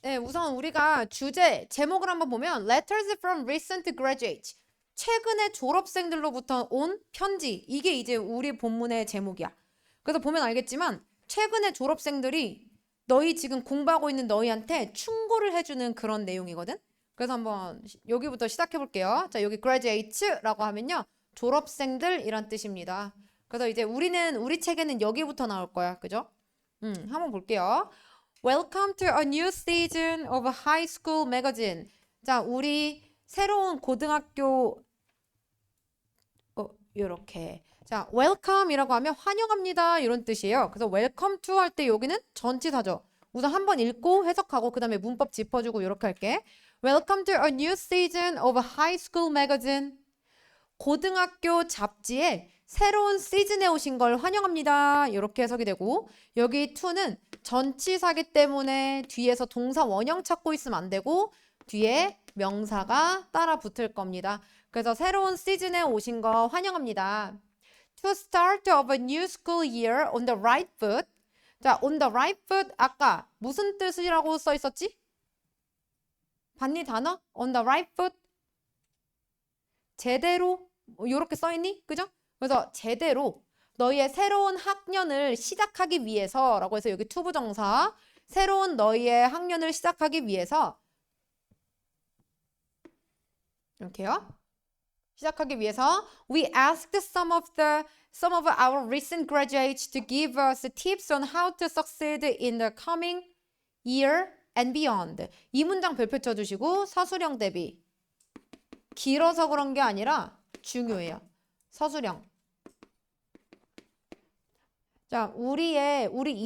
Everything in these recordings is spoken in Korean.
네, 우선 우리가 주제, 제목을 한번 보면 Letters from recent graduates. 최근에 졸업생들로부터 온 편지. 이게 이제 우리 본문의 제목이야. 그래서 보면 알겠지만 최근에 졸업생들이 너희 지금 공부하고 있는 너희한테 충고를 해주는 그런 내용이거든. 그래서 한번 여기부터 시작해 볼게요. 자, 여기 graduates라고 하면요. 졸업생들이란 뜻입니다. 그래서 이제 우리 책에는 여기부터 나올 거야. 그죠? 한번 볼게요. Welcome to a new season of High School Magazine. 자, 우리 새로운 고등학교 요렇게. 자, welcome이라고 하면 환영합니다 이런 뜻이에요. 그래서 welcome to 할 때 여기는 전치사죠. 우선 한번 읽고 해석하고 그다음에 문법 짚어주고 이렇게 할게. Welcome to a new season of High School Magazine. 고등학교 잡지에 새로운 시즌에 오신 걸 환영합니다. 이렇게 해석이 되고 여기 to는 전치사기 때문에 뒤에서 동사 원형 찾고 있으면 안 되고 뒤에 명사가 따라 붙을 겁니다. 그래서 새로운 시즌에 오신 거 환영합니다. To start of a new school year on the right foot. 자, on the right foot 아까 무슨 뜻이라고 써 있었지? 봤니 단어? on the right foot. 제대로 이렇게 써 있니? 그죠? 그래서 제대로 너희의 새로운 학년을 시작하기 위해서라고 해서 여기 투부정사 새로운 너희의 학년을 시작하기 위해서 이렇게요. 시작하기 위해서 we asked some of our recent graduates to give us tips on how to succeed in the coming year and beyond. 이 문장 별표 쳐주시고 서술형 대비. 길어서 그런 게 아니라 중요해요. 서술형. 자, 우리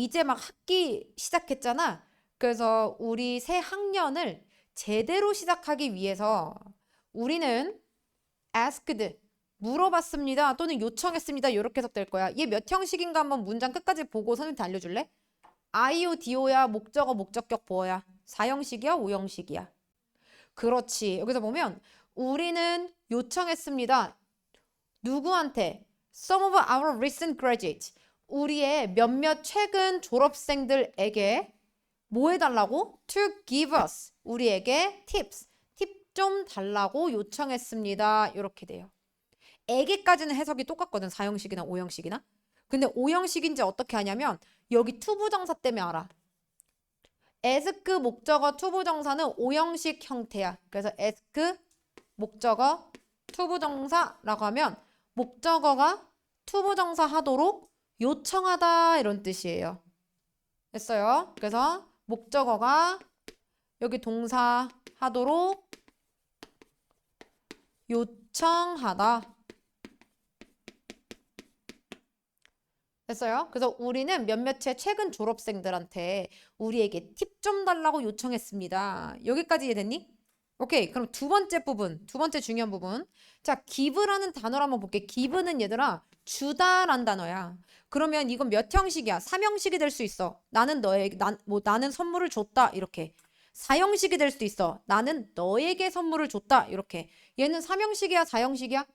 이제 막 학기 시작했잖아. 그래서 우리 새 학년을 제대로 시작하기 위해서 우리는 asked, 물어봤습니다. 또는 요청했습니다. 이렇게 해석될 거야. 얘 몇 형식인가 한번 문장 끝까지 보고 선생님한테 알려줄래? IO, DO야, 목적어, 목적격 보어야. 4형식이야, 5형식이야. 그렇지. 여기서 보면 우리는 요청했습니다. 누구한테? Some of our recent graduates. 우리의 몇몇 최근 졸업생들에게 뭐 해달라고? To give us. 우리에게 tips. 팁 좀 달라고 요청했습니다. 이렇게 돼요. 에게까지는 해석이 똑같거든. 4형식이나 5형식이나. 근데 5형식인지 어떻게 하냐면 여기 투부정사 때문에 알아. ask 목적어 투부정사는 5형식 형태야. 그래서 ask 목적어 투부정사라고 하면 목적어가 투부정사 하도록 요청하다 이런 뜻이에요. 됐어요? 그래서 목적어가 여기 동사 하도록 요청하다. 됐어요? 그래서 우리는 몇몇의 최근 졸업생들한테 우리에게 팁 좀 달라고 요청했습니다. 여기까지 이해됐니? 오케이. 그럼 두 번째 부분, 두 번째 중요한 부분. 자, give라는 단어를 한번 볼게. give는 얘들아 주다란 단어야. 그러면 이건 몇 형식이야? 3형식이 될 수 있어. 나는 나는 선물을 줬다. 이렇게. 4형식이 될 수도 있어. 나는 너에게 선물을 줬다. 이렇게. 얘는 3형식이야? 4형식이야?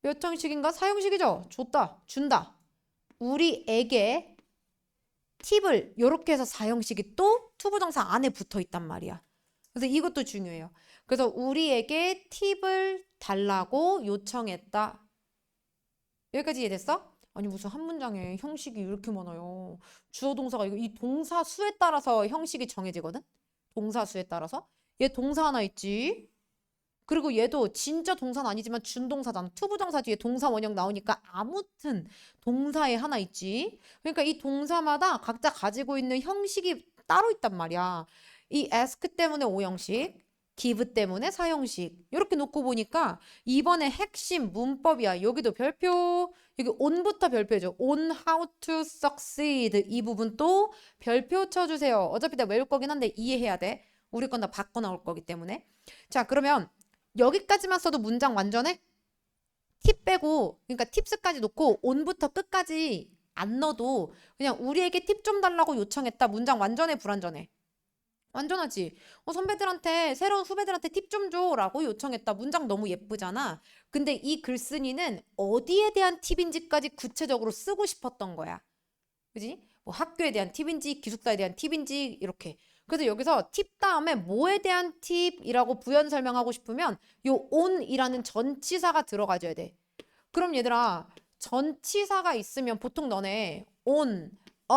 몇 형식인가? 4형식이죠? 줬다. 준다. 우리에게 팁을 이렇게 해서 4형식이 또 투부정사 안에 붙어 있단 말이야. 그래서 이것도 중요해요. 그래서 우리에게 팁을 달라고 요청했다. 여기까지 이해됐어? 아니 무슨 한 문장에 형식이 이렇게 많아요. 주어 동사가 이 동사 수에 따라서 형식이 정해지거든? 동사 수에 따라서. 얘 동사 하나 있지. 그리고 얘도 진짜 동사는 아니지만 준동사잖아. 투부정사 뒤에 동사 원형 나오니까 아무튼 동사에 하나 있지. 그러니까 이 동사마다 각자 가지고 있는 형식이 따로 있단 말이야. 이 ask 때문에 5형식, give 때문에 4형식. 이렇게 놓고 보니까 이번에 핵심 문법이야. 여기도 별표, 여기 on부터 별표죠. on how to succeed 이 부분 또 별표 쳐주세요. 어차피 다 외울 거긴 한데 이해해야 돼. 우리 건 다 바꿔 나올 거기 때문에. 자, 그러면 여기까지만 써도 문장 완전해? 팁 빼고 그러니까 팁스까지 놓고 온부터 끝까지 안 넣어도 그냥 우리에게 팁 좀 달라고 요청했다. 문장 완전해 불완전해? 완전하지. 선배들한테 새로운 후배들한테 팁 좀 줘라고 요청했다. 문장 너무 예쁘잖아. 근데 이 글쓴이는 어디에 대한 팁인지까지 구체적으로 쓰고 싶었던 거야. 그지? 뭐 학교에 대한 팁인지 기숙사에 대한 팁인지 이렇게. 그래서 여기서 팁 다음에 뭐에 대한 팁이라고 부연 설명하고 싶으면 요 on이라는 전치사가 들어가줘야 돼. 그럼 얘들아 전치사가 있으면 보통 너네 on a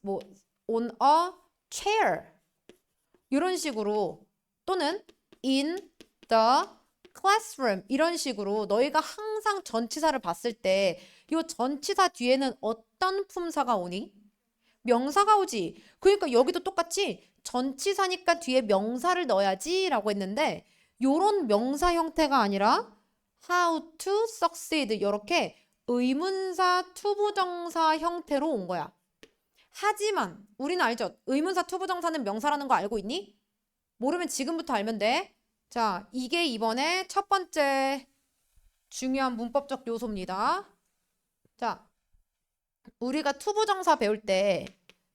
뭐 on a chair 이런 식으로 또는 in the classroom 이런 식으로 너희가 항상 전치사를 봤을 때 이 전치사 뒤에는 어떤 품사가 오니? 명사가 오지. 그러니까 여기도 똑같이 전치사니까 뒤에 명사를 넣어야지 라고 했는데 요런 명사 형태가 아니라 how to succeed 이렇게 의문사 투부정사 형태로 온 거야. 하지만 우리는 알죠? 의문사 투부정사는 명사라는 거 알고 있니? 모르면 지금부터 알면 돼. 자, 이게 이번에 첫 번째 중요한 문법적 요소입니다. 자, 우리가 투부정사 배울 때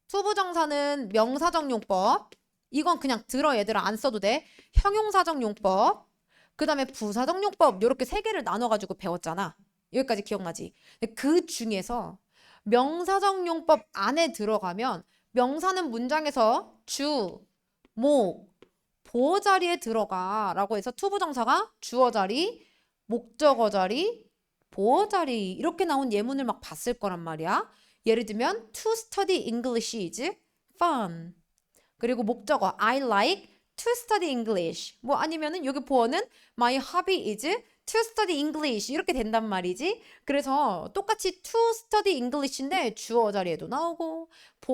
투부정사는 명사적 용법 이건 그냥 들어 얘들아 안 써도 돼. 형용사적 용법 그 다음에 부사적 용법 이렇게 세 개를 나눠가지고 배웠잖아. 여기까지 기억나지? 그 중에서 명사적 용법 안에 들어가면 명사는 문장에서 주, 목, 보어 자리에 들어가 라고 해서 투부정사가 주어 자리, 목적어 자리, 보어 자리 이렇게 나온 예문을 막 봤을 거란 말이야. 예를 들면 to study English is fun. 그리고 목적어 I like to study English. 뭐 아니면은 여기 보어는 my hobby is to study English 이렇게 된단 말이지. 그래서 똑같이 to study English인데 주어 자리에도 나오고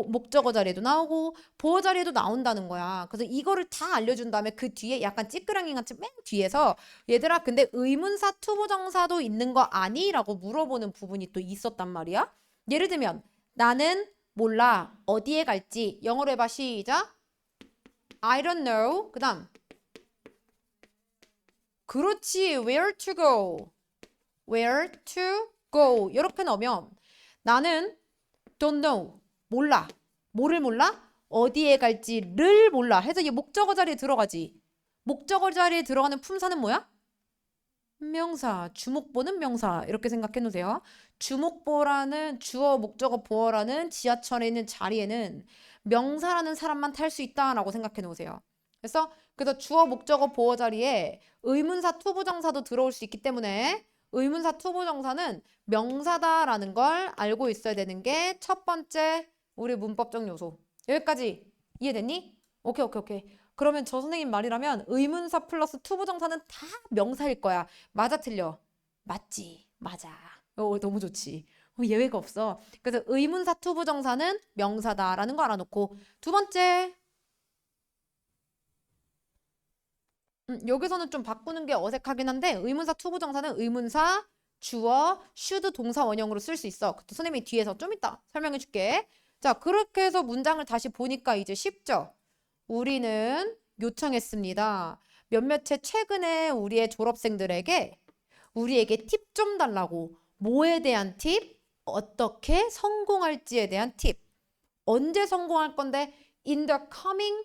목적어 자리에도 나오고 보어 자리에도 나온다는 거야. 그래서 이거를 다 알려준 다음에 그 뒤에 약간 찌끄랑이 같이 맨 뒤에서 얘들아 근데 의문사 투부정사도 있는 거 아니? 라고 물어보는 부분이 또 있었단 말이야. 예를 들면 나는 몰라 어디에 갈지 영어로 해봐 시작. I don't know. 그 다음 그렇지. Where to go? Where to go? 이렇게 넣으면 나는 don't know. 몰라. 뭐를 몰라? 어디에 갈지를 몰라. 해서 이 목적어 자리에 들어가지. 목적어 자리에 들어가는 품사는 뭐야? 명사. 주목보는 명사. 이렇게 생각해 놓으세요. 주목보라는 주어, 목적어, 보어라는 지하철에 있는 자리에는 명사라는 사람만 탈 수 있다라고 생각해 놓으세요. 그래서 주어, 목적어, 보어 자리에 의문사, 투부정사도 들어올 수 있기 때문에 의문사, 투부정사는 명사다라는 걸 알고 있어야 되는 게 첫 번째 우리 문법적 요소. 여기까지 이해됐니? 오케이, 오케이, 오케이. 그러면 저 선생님 말이라면 의문사 플러스 투부정사는 다 명사일 거야. 맞아, 틀려? 맞지, 맞아. 너무 좋지. 예외가 없어. 그래서 의문사 투부정사는 명사다라는 거 알아놓고 두 번째 여기서는 좀 바꾸는 게 어색하긴 한데 의문사 투부정사는 의문사 주어 should 동사 원형으로 쓸 수 있어. 선생님이 뒤에서 좀 이따 설명해 줄게. 자, 그렇게 해서 문장을 다시 보니까 이제 쉽죠? 우리는 요청했습니다. 몇몇의 최근에 우리의 졸업생들에게 우리에게 팁 좀 달라고. 뭐에 대한 팁? 어떻게 성공할지에 대한 팁. 언제 성공할 건데? In the coming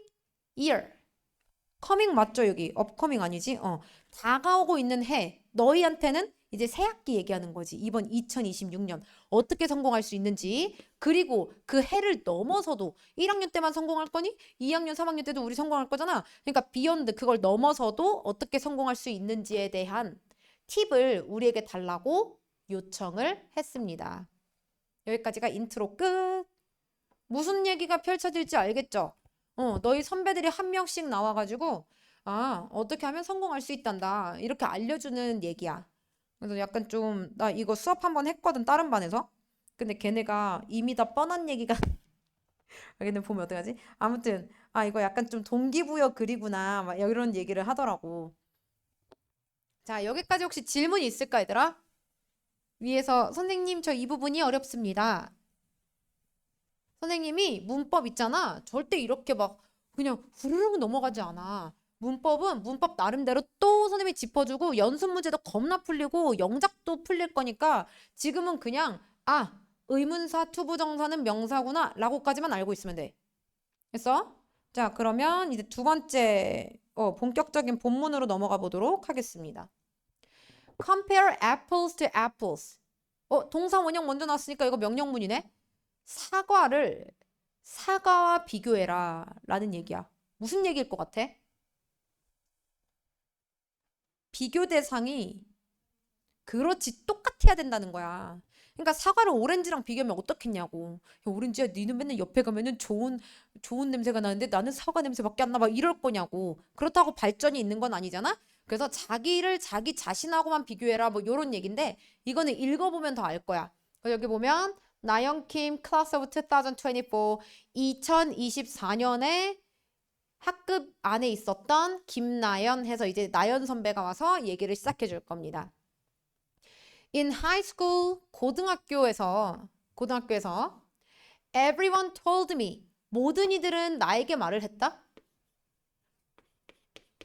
year. 커밍 맞죠 여기? 업커밍 아니지? 다가오고 있는 해. 너희한테는 이제 새 학기 얘기하는 거지. 이번 2026년 어떻게 성공할 수 있는지. 그리고 그 해를 넘어서도 1학년 때만 성공할 거니? 2학년, 3학년 때도 우리 성공할 거잖아. 그러니까 비욘드 그걸 넘어서도 어떻게 성공할 수 있는지에 대한 팁을 우리에게 달라고 요청을 했습니다. 여기까지가 인트로 끝. 무슨 얘기가 펼쳐질지 알겠죠? 너희 선배들이 한 명씩 나와가지고 어떻게 하면 성공할 수 있단다 이렇게 알려주는 얘기야. 그래서 약간 좀 나 이거 수업 한번 했거든 다른 반에서. 근데 걔네가 이미 다 뻔한 얘기가 걔네 보면 어떡하지? 아무튼 이거 약간 좀 동기부여 글이구나 막 이런 얘기를 하더라고. 자, 여기까지 혹시 질문이 있을까 얘들아? 위에서 선생님 저 이 부분이 어렵습니다. 선생님이 문법 있잖아. 절대 이렇게 막 그냥 후루룩 넘어가지 않아. 문법은 문법 나름대로 또 선생님이 짚어주고 연습 문제도 겁나 풀리고 영작도 풀릴 거니까 지금은 그냥 의문사 투부정사는 명사구나 라고까지만 알고 있으면 돼. 됐어? 자, 그러면 이제 두 번째 본격적인 본문으로 넘어가 보도록 하겠습니다. Compare apples to apples. 동사 원형 먼저 나왔으니까 이거 명령문이네. 사과와 비교해라 라는 얘기야. 무슨 얘기일 것 같아? 비교 대상이 그렇지 똑같아야 된다는 거야. 그러니까 사과를 오렌지랑 비교하면 어떻겠냐고. 야, 오렌지야, 니는 맨날 옆에 가면은 좋은 냄새가 나는데 나는 사과 냄새밖에 안 나. 막 이럴 거냐고. 그렇다고 발전이 있는 건 아니잖아. 그래서 자기를 자기 자신하고만 비교해라. 뭐 요런 얘긴데 이거는 읽어보면 더 알 거야. 여기 보면 나연 킴 Class of 2024 2024년에 학급 안에 있었던 김나연 해서 이제 나연 선배가 와서 얘기를 시작해 줄 겁니다. In high school, 고등학교에서 everyone told me, 모든 이들은 나에게 말을 했다.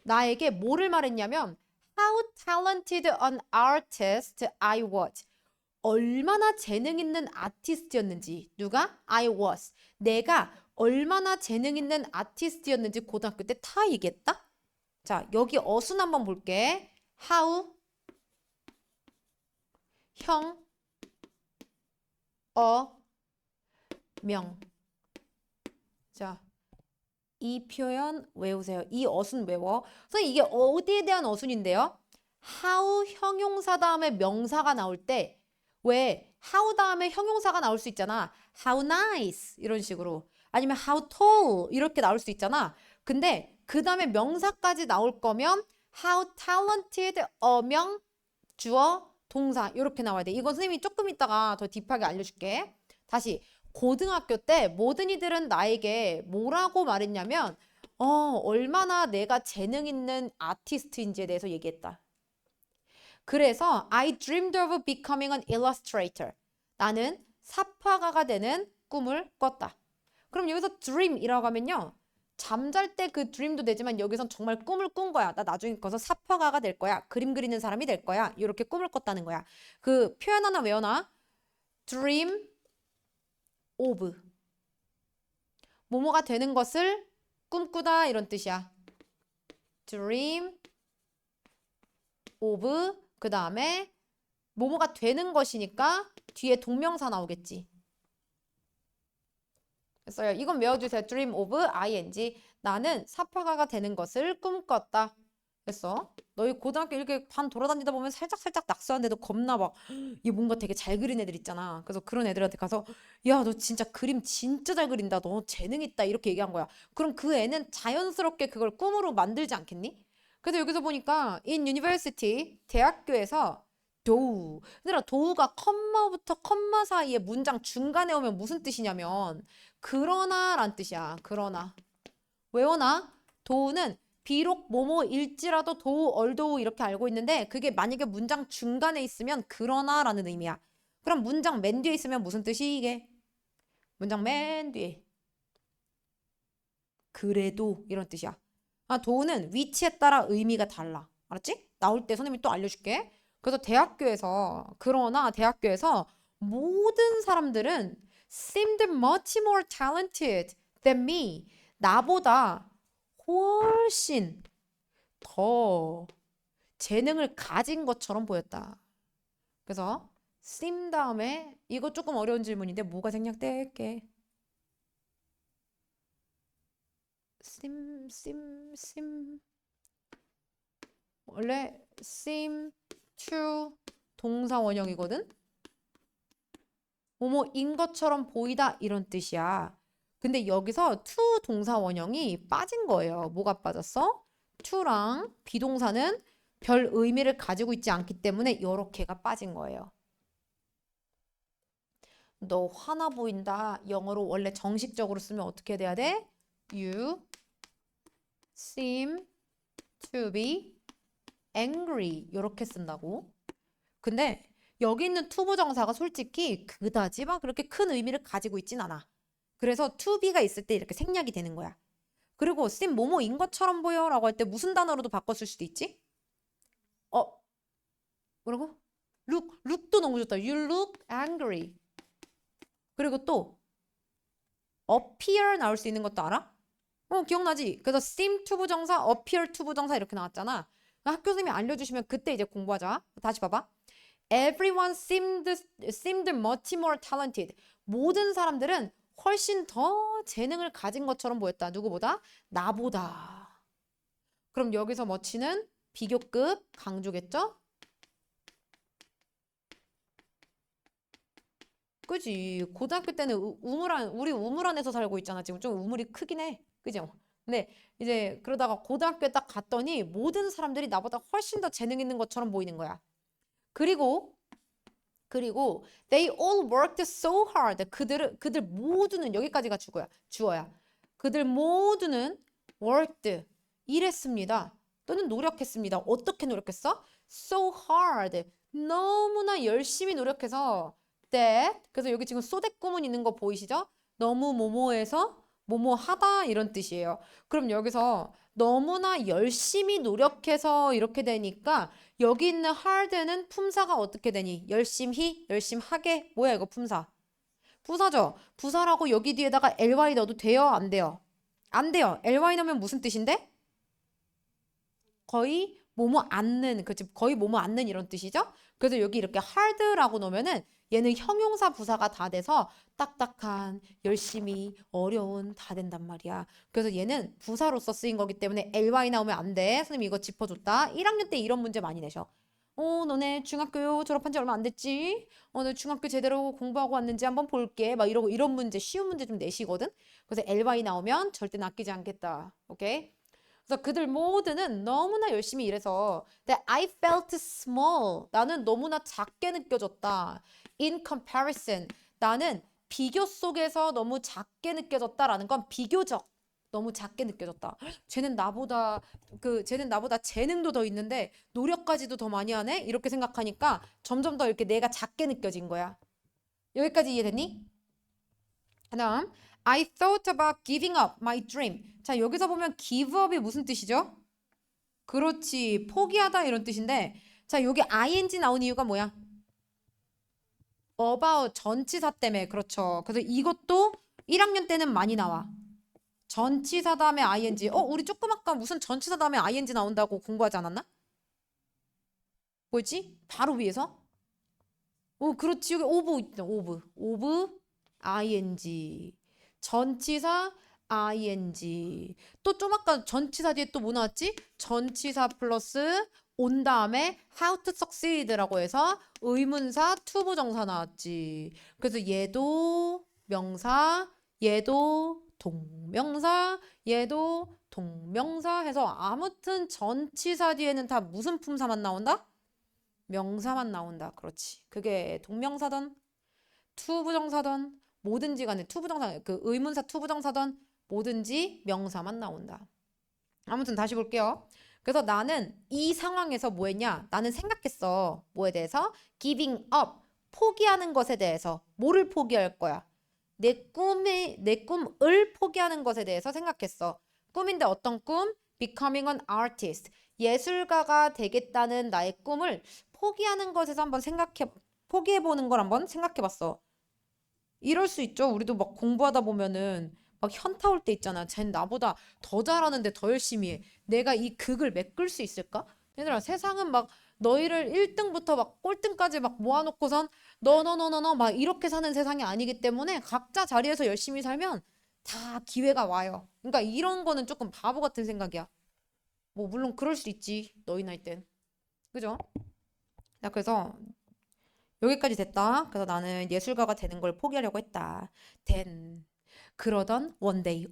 나에게 뭐를 말했냐면 how talented an artist I was. 얼마나 재능 있는 아티스트였는지. 누가? I was. 내가 얼마나 재능 있는 아티스트였는지 고등학교 때 다 얘기했다. 자, 여기 어순 한번 볼게. how 형, 명. 자, 이 표현 외우세요. 이 어순 외워. 선생님 이게 어디에 대한 어순인데요? how 형용사 다음에 명사가 나올 때 왜 how 다음에 형용사가 나올 수 있잖아. how nice 이런 식으로. 아니면 how tall 이렇게 나올 수 있잖아. 근데 그 다음에 명사까지 나올 거면 how talented 어명 주어 동사 이렇게 나와야 돼. 이건 선생님이 조금 이따가 더 딥하게 알려줄게. 다시 고등학교 때 모든 이들은 나에게 뭐라고 말했냐면 얼마나 내가 재능 있는 아티스트인지에 대해서 얘기했다. 그래서 I dreamed of becoming an illustrator. 나는 삽화가가 되는 꿈을 꿨다. 그럼 여기서 dream이라고 하면요. 잠잘 때 그 dream도 되지만 여기선 정말 꿈을 꾼 거야. 나 나중에 커서 삽화가가 될 거야. 그림 그리는 사람이 될 거야. 이렇게 꿈을 꿨다는 거야. 그 표현 하나 외워놔. dream of. 뭐뭐가 되는 것을 꿈꾸다 이런 뜻이야. dream of 그 다음에 뭐뭐가 되는 것이니까 뒤에 동명사 나오겠지. 됐어요. 이건 외워주세요. dream of ing. 나는 삽화가가 되는 것을 꿈꿨다. 됐어. 너희 고등학교 이렇게 반 돌아다니다 보면 살짝 낙서하는데도 겁나 막 얘 뭔가 되게 잘 그린 애들 있잖아. 그래서 그런 애들한테 가서 야, 너 진짜 그림 진짜 잘 그린다. 너 재능 있다. 이렇게 얘기한 거야. 그럼 그 애는 자연스럽게 그걸 꿈으로 만들지 않겠니? 그래서 여기서 보니까 in university 대학교에서 도우. 얘들아 도우가 컴마부터 컴마 사이에 문장 중간에 오면 무슨 뜻이냐면 그러나 란 뜻이야. 그러나. 외워놔. 도우는 비록 뭐뭐일지라도 도우, 얼도우 이렇게 알고 있는데 그게 만약에 문장 중간에 있으면 그러나 라는 의미야. 그럼 문장 맨 뒤에 있으면 무슨 뜻이 이게? 문장 맨 뒤에. 그래도 이런 뜻이야. 도우는 위치에 따라 의미가 달라. 알았지? 나올 때 선생님이 또 알려줄게. 그래서 그러나 대학교에서 모든 사람들은 seemed much more talented than me. 나보다 훨씬 더 재능을 가진 것처럼 보였다. 그래서 seem 다음에 이거 조금 어려운 질문인데 뭐가 생략될게? seem 원래 seem to 동사 원형이거든. 뭐뭐인 것처럼 보이다 이런 뜻이야. 근데 여기서 to 동사 원형이 빠진 거예요. 뭐가 빠졌어? to랑 비동사는 별 의미를 가지고 있지 않기 때문에 이렇게가 빠진 거예요. 너 화나 보인다. 영어로 원래 정식적으로 쓰면 어떻게 돼야 돼? You seem to be angry 이렇게 쓴다고. 근데 여기 있는 to 부정사가 솔직히 그다지 막 그렇게 큰 의미를 가지고 있진 않아. 그래서 to be가 있을 때 이렇게 생략이 되는 거야. 그리고 seem 뭐뭐인 것처럼 보여 라고 할 때 무슨 단어로도 바꿨을 수도 있지? 뭐라고? look도 너무 좋다. You look angry. 그리고 또 appear 나올 수 있는 것도 알아? 기억나지? 그래서 seem to 부정사, appear to 부정사 이렇게 나왔잖아. 학교 선생님이 알려주시면 그때 이제 공부하자. 다시 봐봐. Everyone seemed much more talented. 모든 사람들은 훨씬 더 재능을 가진 것처럼 보였다. 누구보다? 나보다. 그럼 여기서 much는 비교급 강조겠죠? 그지? 고등학교 때는 우리 우물 안에서 살고 있잖아. 지금 좀 우물이 크긴 해. 그죠? 근데 이제 그러다가 고등학교에 딱 갔더니 모든 사람들이 나보다 훨씬 더 재능 있는 것처럼 보이는 거야. 그리고 they all worked so hard. 그들 모두는 여기까지가 주어야. 그들 모두는 worked 일했습니다. 또는 노력했습니다. 어떻게 노력했어? So hard. 너무나 열심히 노력해서 that. 그래서 여기 지금 so that 구문 있는 거 보이시죠? 너무 뭐뭐해서 뭐뭐하다 이런 뜻이에요. 그럼 여기서 너무나 열심히 노력해서 이렇게 되니까 여기 있는 hard는 품사가 어떻게 되니? 열심하게. 뭐야 이거 품사? 부사죠? 부사라고 여기 뒤에다가 ly 넣어도 돼요? 안 돼요? 안 돼요. ly 넣으면 무슨 뜻인데? 거의 뭐뭐 않는, 그치? 거의 뭐뭐 않는 이런 뜻이죠? 그래서 여기 이렇게 hard라고 놓으면은 얘는 형용사 부사가 다 돼서 딱딱한, 열심히, 어려운 다 된단 말이야. 그래서 얘는 부사로서 쓰인 거기 때문에 ly 나오면 안 돼. 선생님 이거 짚어줬다. 1학년 때 이런 문제 많이 내셔. 너네 중학교 졸업한 지 얼마 안 됐지? 너 중학교 제대로 공부하고 왔는지 한번 볼게. 막 이러고 이런 문제, 쉬운 문제 좀 내시거든. 그래서 ly 나오면 절대 낚이지 않겠다. 오케이? 그래서 그들 모두는 너무나 열심히 일해서 that I felt small. 나는 너무나 작게 느껴졌다. In comparison. 나는 비교 속에서 너무 작게 느껴졌다라는 건 비교적 너무 작게 느껴졌다. 쟤는 나보다 재능도 더 있는데 노력까지도 더 많이 하네? 이렇게 생각하니까 점점 더 이렇게 내가 작게 느껴진 거야. 여기까지 이해됐니? 그다음 I thought about giving up my dream. 자, 여기서 보면 give up이 무슨 뜻이죠? 그렇지. 포기하다 이런 뜻인데 자, 여기 ing 나온 이유가 뭐야? about 전치사 때문에. 그렇죠. 그래서 이것도 1학년 때는 많이 나와. 전치사 다음에 ing. 우리 조금 아까 무슨 전치사 다음에 ing 나온다고 공부하지 않았나? 뭐지? 바로 위에서? 그렇지. 여기 오브 있다. 오브 ing. 전치사 ing. 또 좀 아까 전치사 뒤에 또 뭐 나왔지? 전치사 플러스 온 다음에 how to succeed라고 해서 의문사 투부정사 나왔지. 그래서 얘도 명사, 얘도 동명사, 얘도 동명사 해서 아무튼 전치사 뒤에는 다 무슨 품사만 나온다? 명사만 나온다. 그렇지. 그게 동명사든 투부정사든 뭐든지 간에 투부정사 그 의문사 투부정사든 뭐든지 명사만 나온다. 아무튼 다시 볼게요. 그래서 나는 이 상황에서 뭐 했냐? 나는 생각했어. 뭐에 대해서? giving up. 포기하는 것에 대해서. 뭐를 포기할 거야? 내 꿈을 포기하는 것에 대해서 생각했어. 꿈인데 어떤 꿈? becoming an artist. 예술가가 되겠다는 나의 꿈을 포기하는 것에서 한번 포기해보는 걸 한번 생각해봤어. 이럴 수 있죠. 우리도 막 공부하다 보면은 막 현타 올 때 있잖아. 쟨 나보다 더 잘하는데 더 열심히 해. 내가 이 극을 메꿀 수 있을까? 얘들아, 세상은 막 너희를 1등부터 막 꼴등까지 막 모아놓고선 너 막 이렇게 사는 세상이 아니기 때문에 각자 자리에서 열심히 살면 다 기회가 와요. 그러니까 이런 거는 조금 바보 같은 생각이야. 뭐 물론 그럴 수 있지. 너희 나이 땐. 그죠? 자, 그래서 여기까지 됐다. 그래서 나는 예술가가 되는 걸 포기하려고 했다. then 그러던 one day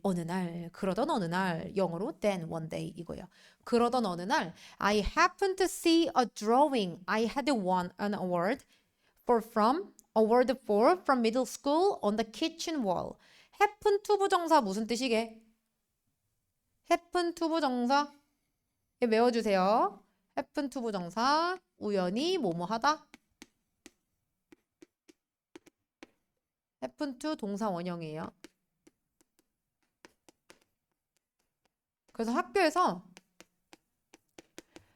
그러던 어느 날 영어로 then one day 이거예요. 그러던 어느 날 I happened to see a drawing I had won an award for from middle school on the kitchen wall. happen to 부정사 무슨 뜻이게? happen to 부정사 외워주세요. happen to 부정사 우연히 뭐뭐 하다. happen to 동사 원형이에요. 그래서 학교에서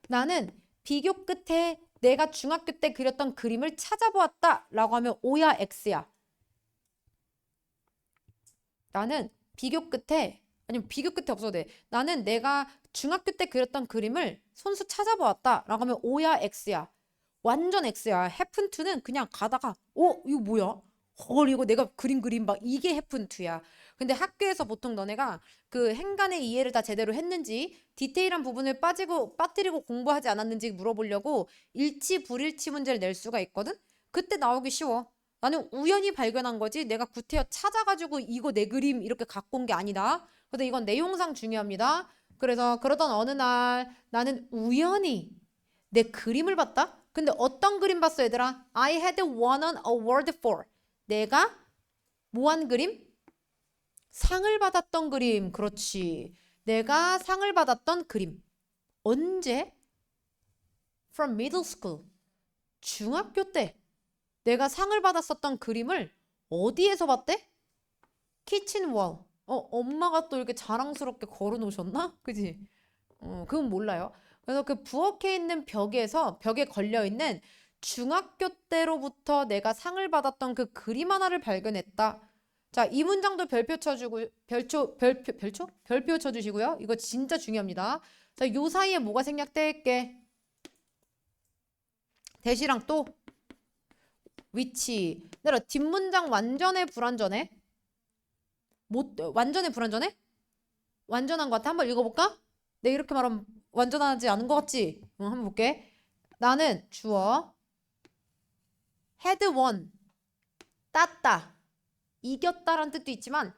나는 비교 끝에 내가 중학교 때 그렸던 그림을 찾아보았다 라고 하면 O야 X야. 나는 비교 끝에 아니면 비교 끝에 없어도 돼. 나는 내가 중학교 때 그렸던 그림을 손수 찾아보았다 라고 하면 O야 X야. 완전 X야. happen to는 그냥 가다가 이거 뭐야? 헐 이거 내가 그림 막 이게 happen to야. 근데 학교에서 보통 너네가 그 행간의 이해를 다 제대로 했는지 디테일한 부분을 빠뜨리고 공부하지 않았는지 물어보려고 일치 불일치 문제를 낼 수가 있거든. 그때 나오기 쉬워. 나는 우연히 발견한 거지 내가 구태여 찾아가지고 이거 내 그림 이렇게 갖고 온 게 아니다. 근데 이건 내용상 중요합니다. 그래서 그러던 어느 날 나는 우연히 내 그림을 봤다? 근데 어떤 그림 봤어 얘들아? I had won an award for. 내가 뭐 한 그림? 상을 받았던 그림. 그렇지. 내가 상을 받았던 그림. 언제? From middle school. 중학교 때. 내가 상을 받았었던 그림을 어디에서 봤대? 키친 월. 엄마가 또 이렇게 자랑스럽게 걸어 놓으셨나? 그지? 그건 몰라요. 그래서 그 부엌에 있는 벽에 걸려 있는 중학교 때로부터 내가 상을 받았던 그 그림 하나를 발견했다. 자, 이 문장도 별표 쳐주고 별표 쳐주시고요. 이거 진짜 중요합니다. 자, 요 사이에 뭐가 생략될게? 대시랑 또 위치. 내가 뒷문장 완전해 불완전해? 완전해 불완전해? 완전한 것 같아. 한번 읽어볼까? 내가 이렇게 말하면 완전하지 않은 것 같지? 한번 볼게. 나는 주어 had won 땄다 이겼다라는 뜻도 있지만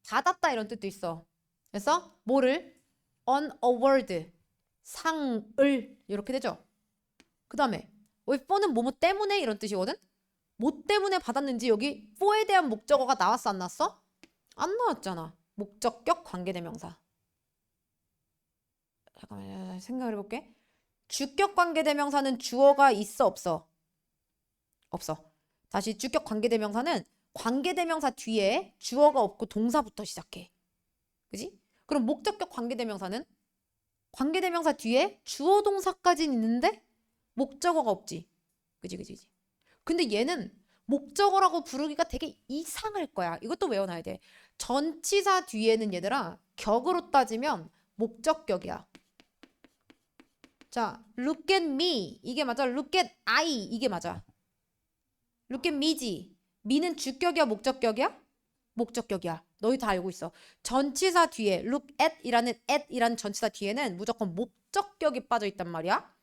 받았다 이런 뜻도 있어. 그래서 뭐를 an award 상을 이렇게 되죠. 그 다음에 for는 뭐뭐 때문에 이런 뜻이거든. 뭐 때문에 받았는지 여기 for에 대한 목적어가 나왔어 안 나왔어? 안 나왔잖아. 목적격 관계대명사. 잠깐만 생각을 해볼게. 주격 관계대명사는 주어가 있어 없어? 없어. 다시 주격 관계대명사는 관계대명사 뒤에 주어가 없고 동사부터 시작해. 그지? 그럼 목적격 관계대명사는 관계대명사 뒤에 주어 동사까지는 있는데 목적어가 없지. 그지? 근데 얘는 목적어라고 부르기가 되게 이상할 거야. 이것도 외워놔야 돼. 전치사 뒤에는 얘들아 격으로 따지면 목적격이야. 자, look at me 이게 맞아. look at I 이게 맞아. look at me지. me는 주격이야 목적격이야? 목적격이야. 너희 다 알고 있어. 전치사 뒤에 look at이라는 전치사 뒤에는 무조건 목적격이 빠져 있단 말이야.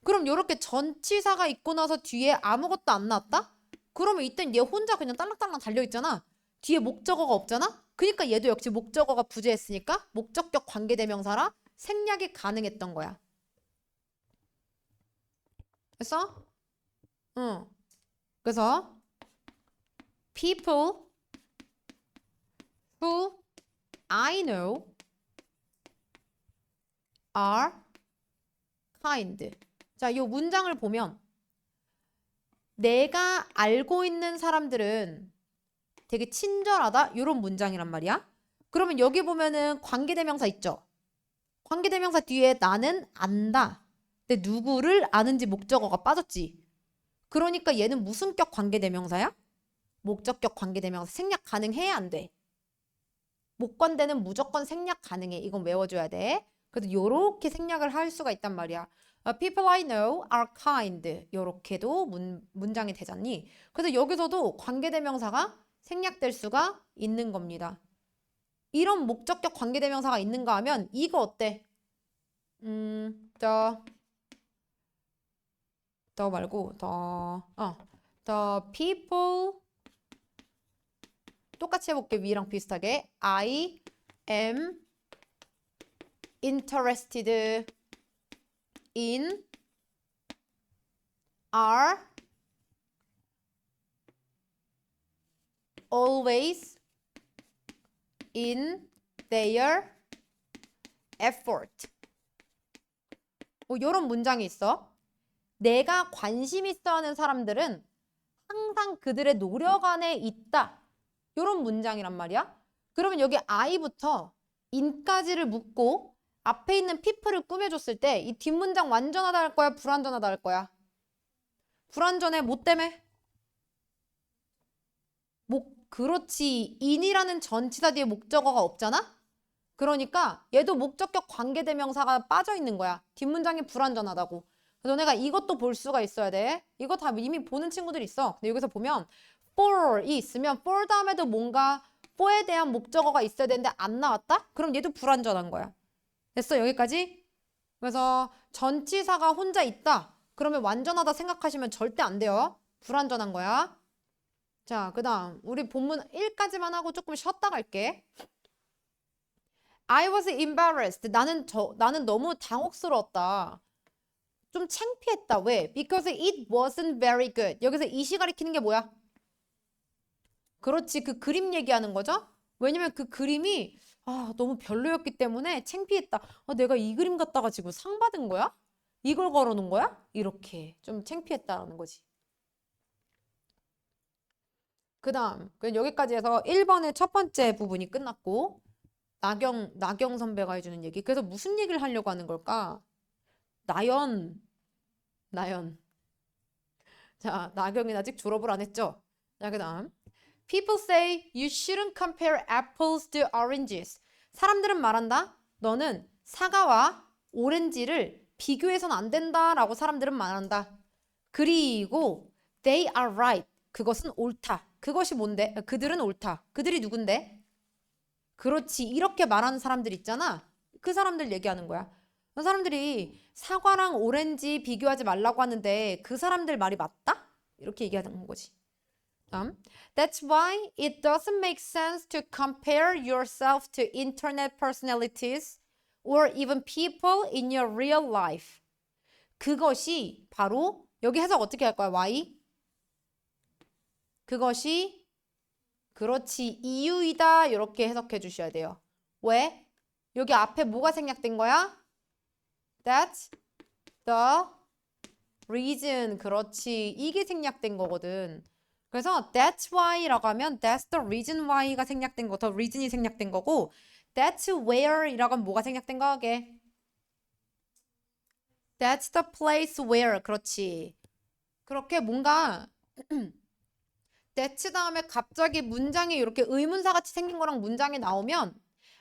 그럼 이렇게 전치사가 있고 나서 뒤에 아무것도 안 나왔다? 그러면 이땐 얘 혼자 그냥 딸랑딸랑 달려있잖아. 뒤에 목적어가 없잖아? 그러니까 얘도 역시 목적어가 부재했으니까 목적격 관계대명사라 생략이 가능했던 거야. 됐어? 응. 그래서 people who I know are kind. 자, 이 문장을 보면 내가 알고 있는 사람들은 되게 친절하다. 이런 문장이란 말이야. 그러면 여기 보면은 관계대명사 있죠? 관계대명사 뒤에 나는 안다. 근데 누구를 아는지 목적어가 빠졌지. 그러니까 얘는 무슨 격 관계대명사야? 목적격 관계대명사. 생략 가능해? 안 돼? 목관대는 무조건 생략 가능해. 이건 외워줘야 돼. 그래서 요렇게 생략을 할 수가 있단 말이야. People I know are kind. 요렇게도 문장이 되잖니. 그래서 여기서도 관계대명사가 생략될 수가 있는 겁니다. 이런 목적격 관계대명사가 있는가 하면 이거 어때? 더 말고 the people 똑같이 해볼게. 위랑 비슷하게 I am interested in are always in their effort. 이런 문장이 있어. 내가 관심 있어 하는 사람들은 항상 그들의 노력 안에 있다. 이런 문장이란 말이야. 그러면 여기 I부터 in까지를 묻고 앞에 있는 people을 꾸며줬을 때 이 뒷문장 완전하다 할 거야? 불완전하다 할 거야? 불완전해. 뭐 때문에? 그렇지. in이라는 전치사 뒤에 목적어가 없잖아? 그러니까 얘도 목적격 관계대명사가 빠져 있는 거야. 뒷문장이 불완전하다고. 너네가 이것도 볼 수가 있어야 돼. 이거 다 이미 보는 친구들이 있어. 근데 여기서 보면 for이 있으면 for 다음에도 뭔가 for에 대한 목적어가 있어야 되는데 안 나왔다? 그럼 얘도 불완전한 거야. 됐어? 여기까지? 그래서 전치사가 혼자 있다. 그러면 완전하다 생각하시면 절대 안 돼요. 불완전한 거야. 자, 그 다음 우리 본문 1까지만 하고 조금 쉬었다 갈게. I was embarrassed. 나는 너무 당혹스러웠다. 좀 창피했다. 왜? Because it wasn't very good. 여기서 it이 가리키는 게 뭐야? 그렇지. 그 그림 얘기하는 거죠? 왜냐면 그 그림이 너무 별로였기 때문에 창피했다. 내가 이 그림 갖다가 지금 상 받은 거야? 이걸 걸어놓은 거야? 이렇게 좀 창피했다라는 거지. 그 다음 여기까지 해서 1번의 첫 번째 부분이 끝났고 나경 선배가 해주는 얘기. 그래서 무슨 얘기를 하려고 하는 걸까? 나연. 자, 나경이는 아직 졸업을 안 했죠? 자, 그 다음 People say you shouldn't compare apples to oranges. 사람들은 말한다. 너는 사과와 오렌지를 비교해서는 안 된다라고 사람들은 말한다. 그리고 they are right. 그것은 옳다. 그것이 뭔데? 그들은 옳다. 그들이 누군데? 그렇지. 이렇게 말하는 사람들 있잖아. 그 사람들 얘기하는 거야. 그 사람들이 사과랑 오렌지 비교하지 말라고 하는데 그 사람들 말이 맞다? 이렇게 얘기하는 거지. That's why it doesn't make sense to compare yourself to internet personalities or even people in your real life. 그것이 바로 여기 해석 어떻게 할 거야? Why? 그것이 그렇지 이유이다 이렇게 해석해 주셔야 돼요. 왜? 여기 앞에 뭐가 생략된 거야? That's the reason. 그렇지 이게 생략된 거거든. 그래서 that's why라고 하면 that's the reason why가 생략된 거, the reason이 생략된 거고 that's where이라고 하면 뭐가 생략된 거게? That's the place where. 그렇지. 그렇게 뭔가 that's 다음에 갑자기 문장이 이렇게 의문사 같이 생긴 거랑 문장이 나오면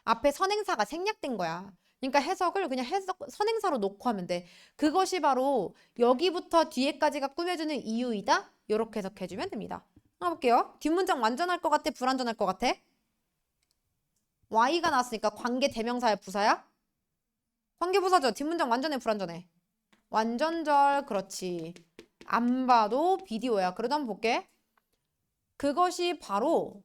앞에 선행사가 생략된 거야. 그러니까 해석을 그냥 선행사로 놓고 하면 돼. 그것이 바로 여기부터 뒤에까지가 꾸며주는 이유이다. 이렇게 해석해주면 됩니다. 해볼게요. 뒷문장 완전할 것 같아? 불완전할 것 같아? Y가 나왔으니까 관계 대명사야? 부사야? 관계부사죠. 뒷문장 완전해? 불완전해? 완전절. 그렇지. 안 봐도 비디오야. 그러다 한번 볼게. 그것이 바로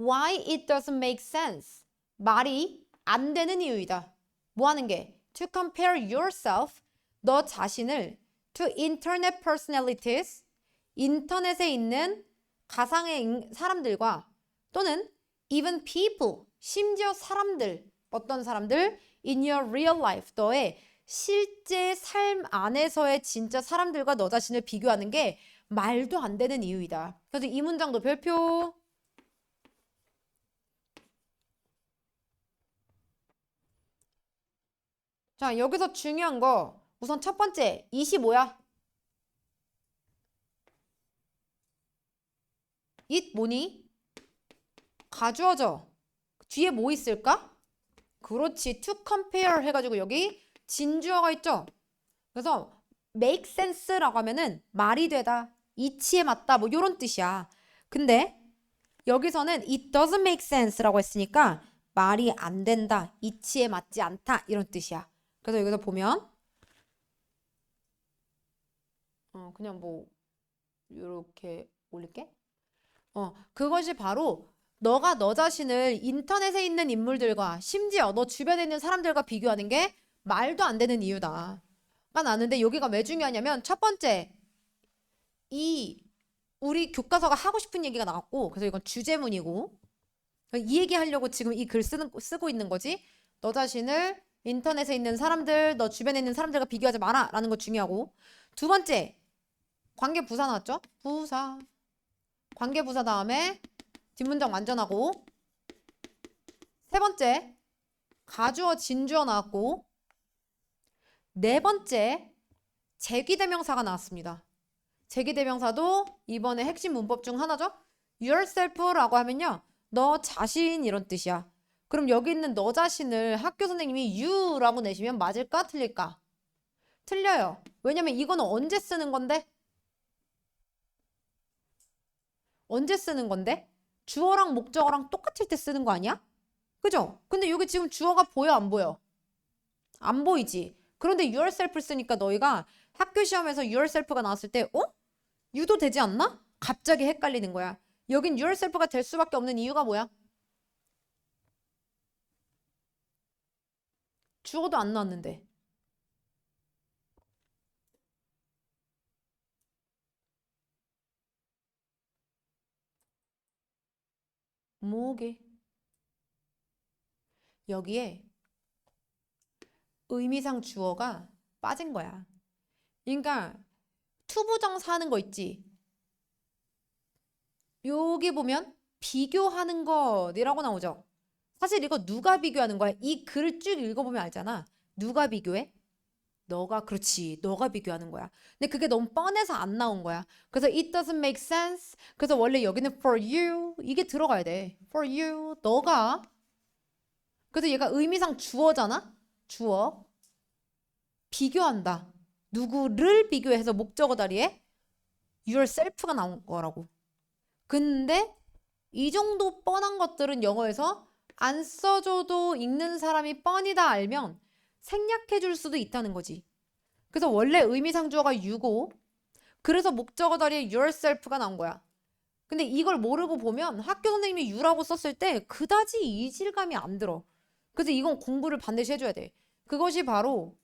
why it doesn't make sense. 말이 안 되는 이유이다. 뭐 하는 게? To compare yourself. 너 자신을 to internet personalities. 인터넷에 있는 가상의 사람들과 또는 even people. 심지어 사람들. 어떤 사람들? In your real life. 너의 실제 삶 안에서의 진짜 사람들과 너 자신을 비교하는 게 말도 안 되는 이유이다. 그래서 이 문장도 별표. 자, 여기서 중요한 거 우선 첫 번째, it이 뭐야? it 뭐니? 가주어져. 뒤에 뭐 있을까? 그렇지. to compare 해가지고 여기 진주어가 있죠? 그래서 make sense라고 하면은 말이 되다, 이치에 맞다 뭐 이런 뜻이야. 근데 여기서는 it doesn't make sense라고 했으니까 말이 안 된다, 이치에 맞지 않다 이런 뜻이야. 그래서 여기서 보면 그냥 뭐 이렇게 올릴게. 그것이 바로 너가 너 자신을 인터넷에 있는 인물들과 심지어 너 주변에 있는 사람들과 비교하는 게 말도 안 되는 이유다. 가 나는데 여기가 왜 중요하냐면 첫 번째 우리 교과서가 하고 싶은 얘기가 나왔고 그래서 이건 주제문이고 이 얘기하려고 지금 이 글 쓰고 있는 거지. 너 자신을 인터넷에 있는 사람들, 너 주변에 있는 사람들과 비교하지 마라 라는 거 중요하고 두 번째 관계 부사 나왔죠? 부사. 관계 부사 다음에 뒷문장 완전하고 세 번째 가주어 진주어 나왔고 네 번째 제기대명사가 나왔습니다. 제기대명사도 이번에 핵심 문법 중 하나죠. yourself라고 하면요. 너 자신 이런 뜻이야. 그럼 여기 있는 너 자신을 학교 선생님이 you라고 내시면 맞을까 틀릴까? 틀려요. 왜냐면 이거는 언제 쓰는 건데? 언제 쓰는 건데? 주어랑 목적어랑 똑같을 때 쓰는 거 아니야? 그죠? 근데 여기 지금 주어가 보여, 안 보여? 안 보이지? 그런데 yourself 쓰니까 너희가 학교 시험에서 yourself가 나왔을 때, 유도 되지 않나? 갑자기 헷갈리는 거야. 여긴 yourself가 될 수밖에 없는 이유가 뭐야? 주어도 안 나왔는데. 뭐게? 여기에 의미상 주어가 빠진 거야. 그러니까 투부정사 하는 거 있지? 여기 보면 비교하는 것이라고 나오죠. 사실 이거 누가 비교하는 거야? 이 글을 쭉 읽어보면 알잖아. 누가 비교해? 너가, 그렇지. 너가 비교하는 거야. 근데 그게 너무 뻔해서 안 나온 거야. 그래서 it doesn't make sense. 그래서 원래 여기는 for you 이게 들어가야 돼. for you 너가. 그래서 얘가 의미상 주어잖아. 주어. 비교한다. 누구를 비교해서 목적어 다리에 yourself가 나온 거라고. 근데 이 정도 뻔한 것들은 영어에서 안 써줘도 읽는 사람이 뻔히다 알면 생략해 줄 수도 있다는 거지. 그래서 원래 의미상 주어가 you고 그래서 목적어 다리에 yourself가 나온 거야. 근데 이걸 모르고 보면 학교 선생님이 you라고 썼을 때 그다지 이질감이 안 들어. 그래서 이건 공부를 반드시 해줘야 돼. 그것이 바로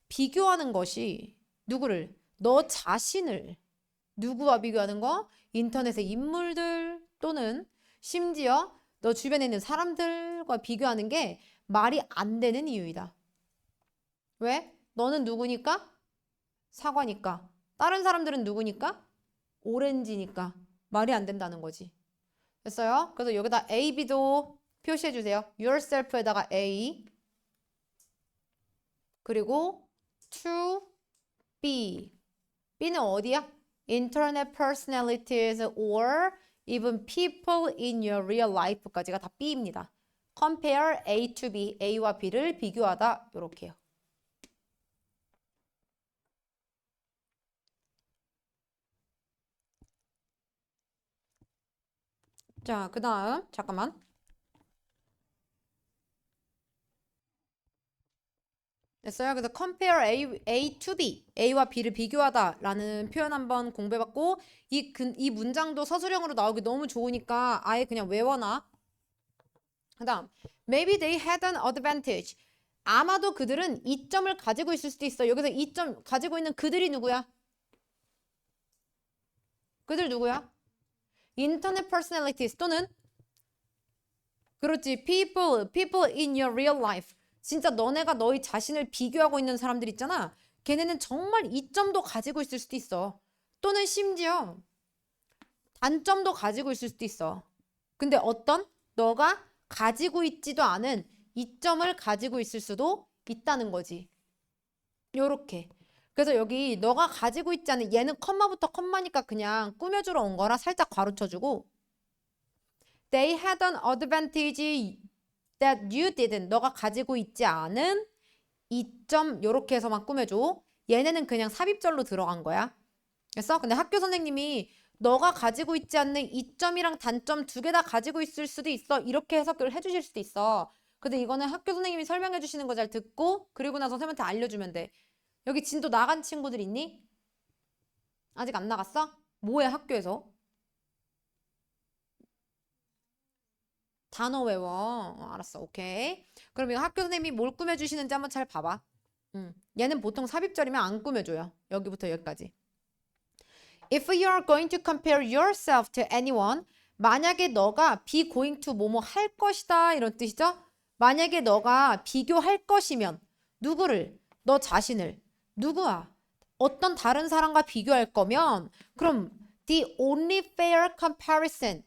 비교하는 것이 누구를? 너 자신을 누구와 비교하는 거? 인터넷의 인물들 또는 심지어 너 주변에 있는 사람들과 비교하는 게 말이 안 되는 이유이다. 왜? 너는 누구니까? 사과니까. 다른 사람들은 누구니까? 오렌지니까. 말이 안 된다는 거지. 됐어요? 그래서 여기다 A, B도 표시해 주세요. yourself에다가 A 그리고 to B. B는 어디야? Internet personalities or even people in your real life까지가 다 B입니다. Compare A to B, A와 B를 비교하다 이렇게요. 자, 그 다음 잠깐만. 됐어요? 그래서 compare A to B, A와 B를 비교하다 라는 표현 한번 공부해봤고 이 문장도 서술형으로 나오기 너무 좋으니까 아예 그냥 외워놔. 그 다음 maybe they had an advantage. 아마도 그들은 이점을 가지고 있을 수도 있어. 여기서 이점 가지고 있는 그들이 누구야? 그들 누구야? 인터넷 personalities 또는 그렇지 people in your real life. 진짜 너네가 너희 자신을 비교하고 있는 사람들 있잖아. 걔네는 정말 이점도 가지고 있을 수도 있어. 또는 심지어 단점도 가지고 있을 수도 있어. 근데 어떤 너가 가지고 있지도 않은 이점을 가지고 있을 수도 있다는 거지. 요렇게. 그래서 여기 너가 가지고 있지 않은 얘는 컴마부터 컴마니까 그냥 꾸며주러 온 거라 살짝 괄호쳐주고 They had an advantage that you didn't. 너가 가지고 있지 않은 이점 요렇게 해서만 꾸며줘. 얘네는 그냥 삽입절로 들어간 거야. 됐어? 근데 학교 선생님이 너가 가지고 있지 않는 이점이랑 단점 두 개 다 가지고 있을 수도 있어. 이렇게 해석을 해주실 수도 있어. 근데 이거는 학교 선생님이 설명해 주시는 거 잘 듣고 그리고 나서 선생님한테 알려주면 돼. 여기 진도 나간 친구들 있니? 아직 안 나갔어? 뭐해 학교에서? 단어 외워. 알았어. 오케이. 그럼 이거 학교 선생님이 뭘 꾸며주시는지 한번 잘 봐봐. 얘는 보통 삽입절이면 안 꾸며줘요. 여기부터 여기까지. If you are going to compare yourself to anyone, 만약에 너가 be going to 뭐뭐 할 것이다 이런 뜻이죠? 만약에 너가 비교할 것이면 누구를? 너 자신을. 누구야? 어떤 다른 사람과 비교할 거면 그럼 the only fair comparison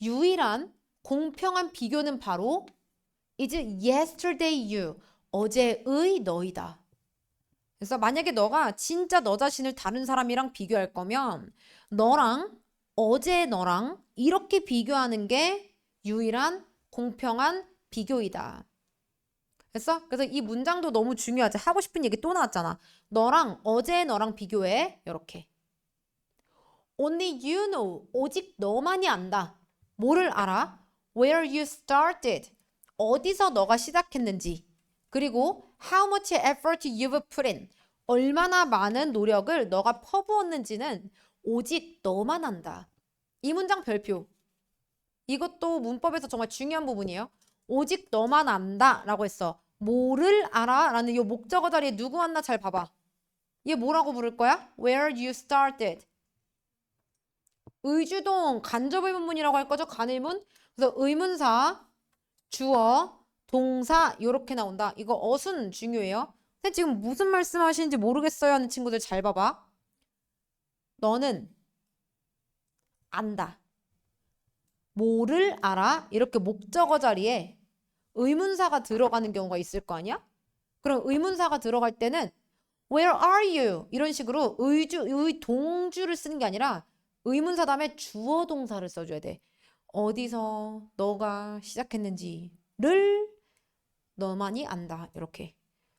유일한 공평한 비교는 바로 is yesterday you 어제의 너이다. 그래서 만약에 너가 진짜 너 자신을 다른 사람이랑 비교할 거면 너랑 어제 너랑 이렇게 비교하는 게 유일한 공평한 비교이다. 됐어? 그래서 이 문장도 너무 중요하지. 하고 싶은 얘기 또 나왔잖아. 어제 너랑 비교해. 이렇게. Only you know. 오직 너만이 안다. 뭐를 알아? Where you started. 어디서 너가 시작했는지. 그리고 how much effort you've put in. 얼마나 많은 노력을 너가 퍼부었는지는 오직 너만 안다. 이 문장 별표. 이것도 문법에서 정말 중요한 부분이에요. 오직 너만 안다 라고 했어. 뭐를 알아? 라는 이 목적어 자리에 누구 왔나 잘 봐봐. 얘 뭐라고 부를 거야? Where you started. 의주동 간접의문문이라고 할 거죠. 간의문. 그래서 의문사, 주어, 동사 이렇게 나온다. 이거 어순 중요해요. 근데 지금 무슨 말씀하시는지 모르겠어요 하는 친구들 잘 봐봐. 너는 안다. 뭐를 알아? 이렇게 목적어 자리에 의문사가 들어가는 경우가 있을 거 아니야? 그럼 의문사가 들어갈 때는 Where are you? 이런 식으로 동주를 쓰는 게 아니라 의문사 다음에 주어 동사를 써줘야 돼. 어디서 너가 시작했는지를 너만이 안다. 이렇게.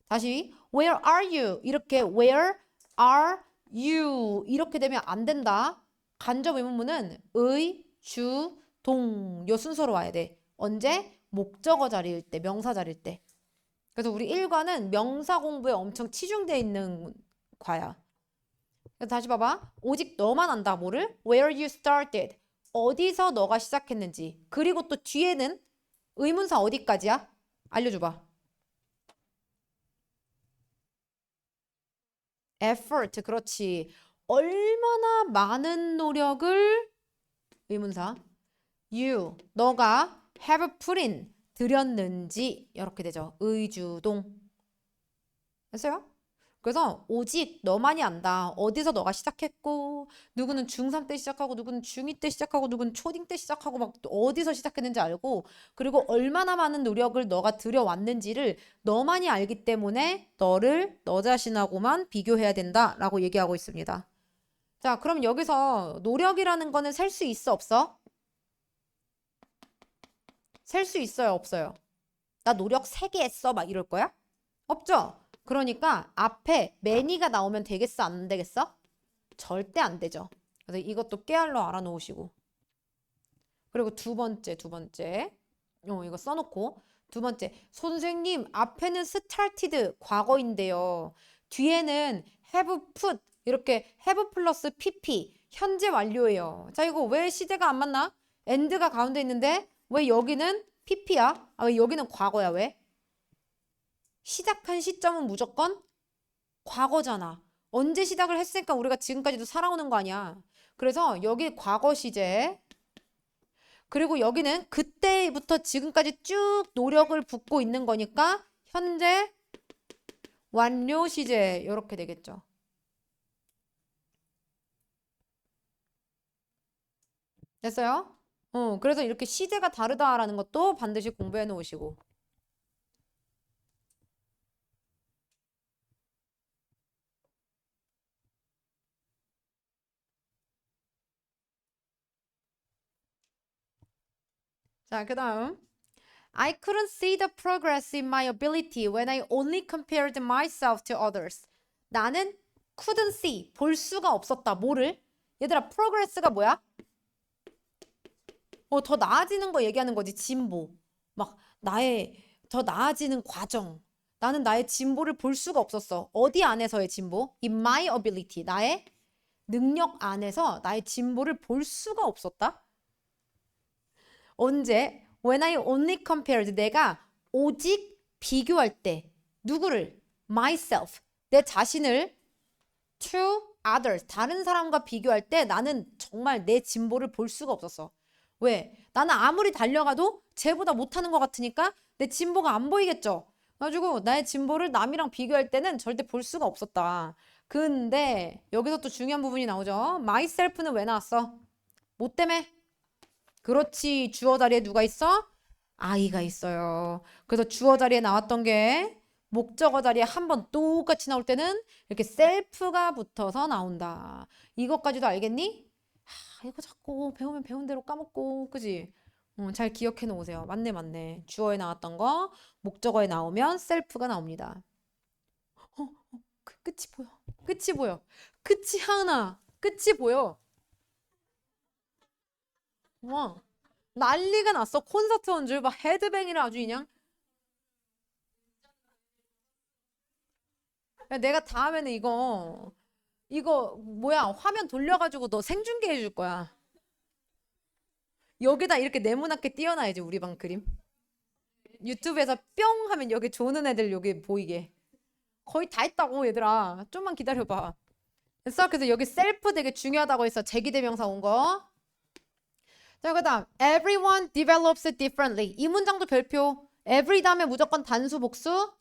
다시 Where are you? 이렇게 Where are you? 이렇게 되면 안 된다. 간접 의문문은 의, 주, 동 요 순서로 와야 돼. 언제? 목적어 자리일 때, 명사 자리일 때. 그래서 우리 1과는 명사 공부에 엄청 치중되어 있는 과야. 그래서 다시 봐봐. 오직 너만 안다. 뭐를? Where you started. 어디서 너가 시작했는지. 그리고 또 뒤에는 의문사 어디까지야? 알려줘봐. effort. 그렇지. 얼마나 많은 노력을 의문사 you. 너가 have put in. 들였는지 이렇게 되죠. 의주동. 됐어요? 그래서 오직 너만이 안다. 어디서 너가 시작했고 누구는 중3 때 시작하고 누구는 중2 때 시작하고 누구는 초딩 때 시작하고 막 어디서 시작했는지 알고 그리고 얼마나 많은 노력을 너가 들여왔는지를 너만이 알기 때문에 너를 너 자신하고만 비교해야 된다라고 얘기하고 있습니다. 자, 그럼 여기서 노력이라는 거는 셀 수 있어 없어? 셀 수 있어요 없어요? 나 노력 3개 했어 막 이럴 거야? 없죠? 그러니까 앞에 many가 나오면 되겠어? 안 되겠어? 절대 안 되죠. 그래서 이것도 깨알로 알아놓으시고. 그리고 두 번째. 이거 써놓고. 두 번째. 선생님, 앞에는 started 과거인데요. 뒤에는 have put 이렇게 have 플러스 pp 현재 완료예요. 자, 이거 왜 시제가 안 맞나? and가 가운데 있는데 왜 여기는 pp야? 아, 왜 여기는 과거야? 왜? 시작한 시점은 무조건 과거잖아. 언제 시작을 했으니까 우리가 지금까지도 살아오는 거 아니야. 그래서 여기 과거 시제 그리고 여기는 그때부터 지금까지 쭉 노력을 붓고 있는 거니까 현재 완료 시제 이렇게 되겠죠. 됐어요? 그래서 이렇게 시제가 다르다라는 것도 반드시 공부해 놓으시고. 자, 그 다음. I couldn't see the progress in my ability when I only compared myself to others. 나는 couldn't see, 볼 수가 없었다. 뭐를? 얘들아, progress가 뭐야? 더 나아지는 거 얘기하는 거지. 진보. 막 나의 더 나아지는 과정. 나는 나의 진보를 볼 수가 없었어. 어디 안에서의 진보? In my ability. 나의 능력 안에서 나의 진보를 볼 수가 없었다. 언제? When I only compared. 내가 오직 비교할 때. 누구를? Myself. 내 자신을 to others. 다른 사람과 비교할 때 나는 정말 내 진보를 볼 수가 없었어. 왜? 나는 아무리 달려가도 쟤보다 못하는 것 같으니까 내 진보가 안 보이겠죠. 그래가지고 나의 진보를 남이랑 비교할 때는 절대 볼 수가 없었다. 근데 여기서 또 중요한 부분이 나오죠. myself는 왜 나왔어? 뭐 때문에? 그렇지. 주어 자리에 누가 있어? 아이가 있어요. 그래서 주어 자리에 나왔던 게 목적어 자리에 한 번 똑같이 나올 때는 이렇게 셀프가 붙어서 나온다. 이것까지도 알겠니? 이거 자꾸 배우면 배운 대로 까먹고, 그지? 잘 기억해 놓으세요. 맞네, 맞네. 주어에 나왔던 거 목적어에 나오면 셀프가 나옵니다. 끝이 보여. 끝이 보여. 끝이 하나. 끝이 보여. 와, 난리가 났어. 콘서트 온 줄 막 헤드뱅이를 아주 그냥. 야, 내가 다음에는 이거 뭐야 화면 돌려가지고 너 생중계 해줄 거야. 여기다 이렇게 네모나게 띄워놔야지 우리 방 그림. 유튜브에서 뿅 하면 여기 조는 애들 여기 보이게. 거의 다 했다고 얘들아. 좀만 기다려봐. 됐어? 그래서 여기 셀프 되게 중요하다고 했어. 제기대명사 온 거. 자, 그다음 everyone develops differently. 이 문장도 별표. every 다음에 무조건 단수 복수.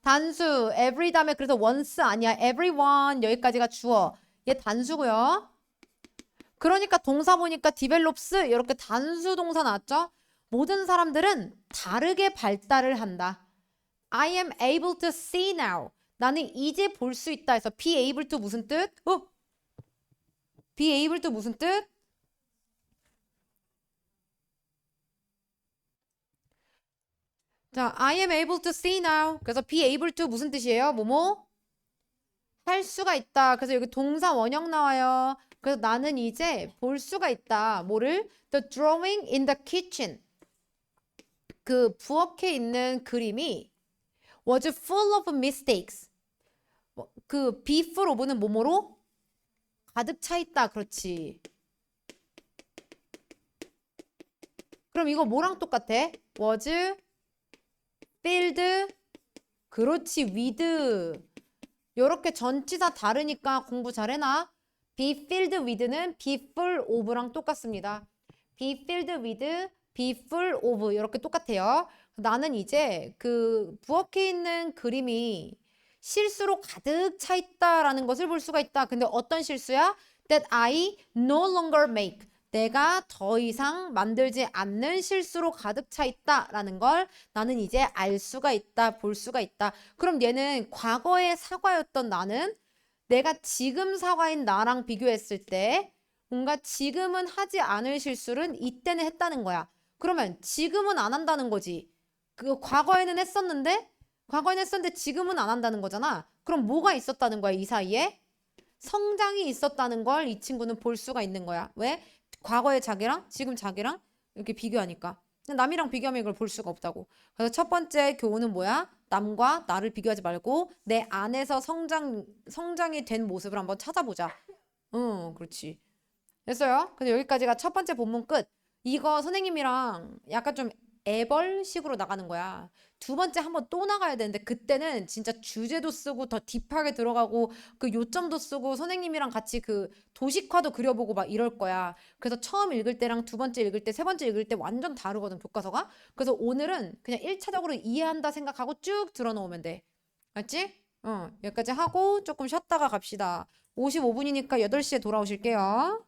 단수 every 다음에 그래서 once 아니야. everyone 여기까지가 주어. 얘 단수고요. 그러니까 동사 보니까 develops 이렇게 단수 동사 나왔죠? 모든 사람들은 다르게 발달을 한다. I am able to see now. 나는 이제 볼 수 있다 해서 be able to 무슨 뜻? be able to 무슨 뜻? 자, I am able to see now. 그래서 be able to 무슨 뜻이에요? 뭐뭐? 할 수가 있다. 그래서 여기 동사 원형 나와요. 그래서 나는 이제 볼 수가 있다. 뭐를? The drawing in the kitchen. 그 부엌에 있는 그림이 was full of mistakes. 그 be full of는 뭐뭐로? 가득 차 있다. 그렇지. 그럼 이거 뭐랑 똑같아? was filled. 그렇지. with. 요렇게 전치사 다르니까 공부 잘해놔. be filled with는 be full of랑 똑같습니다. be filled with, be full of 이렇게 똑같아요. 나는 이제 그 부엌에 있는 그림이 실수로 가득 차 있다라는 것을 볼 수가 있다. 근데 어떤 실수야? That I no longer make. 내가 더 이상 만들지 않는 실수로 가득 차 있다라는 걸 나는 이제 알 수가 있다, 볼 수가 있다. 그럼 얘는 과거의 사과였던 나는 내가 지금 사과인 나랑 비교했을 때 뭔가 지금은 하지 않을 실수를 이때는 했다는 거야. 그러면 지금은 안 한다는 거지. 그 과거에는 했었는데 지금은 안 한다는 거잖아. 그럼 뭐가 있었다는 거야, 이 사이에? 성장이 있었다는 걸 이 친구는 볼 수가 있는 거야. 왜? 과거의 자기랑 지금 자기랑 이렇게 비교하니까. 남이랑 비교하면 이걸 볼 수가 없다고. 그래서 첫 번째 교훈은 뭐야? 남과 나를 비교하지 말고 내 안에서 성장이 된 모습을 한번 찾아보자. 그렇지. 됐어요? 그래서 여기까지가 첫 번째 본문 끝. 이거 선생님이랑 약간 좀 애벌식으로 나가는 거야. 두 번째 한번 또 나가야 되는데 그때는 진짜 주제도 쓰고 더 딥하게 들어가고 그 요점도 쓰고 선생님이랑 같이 그 도식화도 그려보고 막 이럴 거야. 그래서 처음 읽을 때랑 두 번째 읽을 때, 세 번째 읽을 때 완전 다르거든, 교과서가. 그래서 오늘은 그냥 1차적으로 이해한다 생각하고 쭉 들어놓으면 돼. 알지? 여기까지 하고 조금 쉬었다가 갑시다. 55분이니까 8시에 돌아오실게요.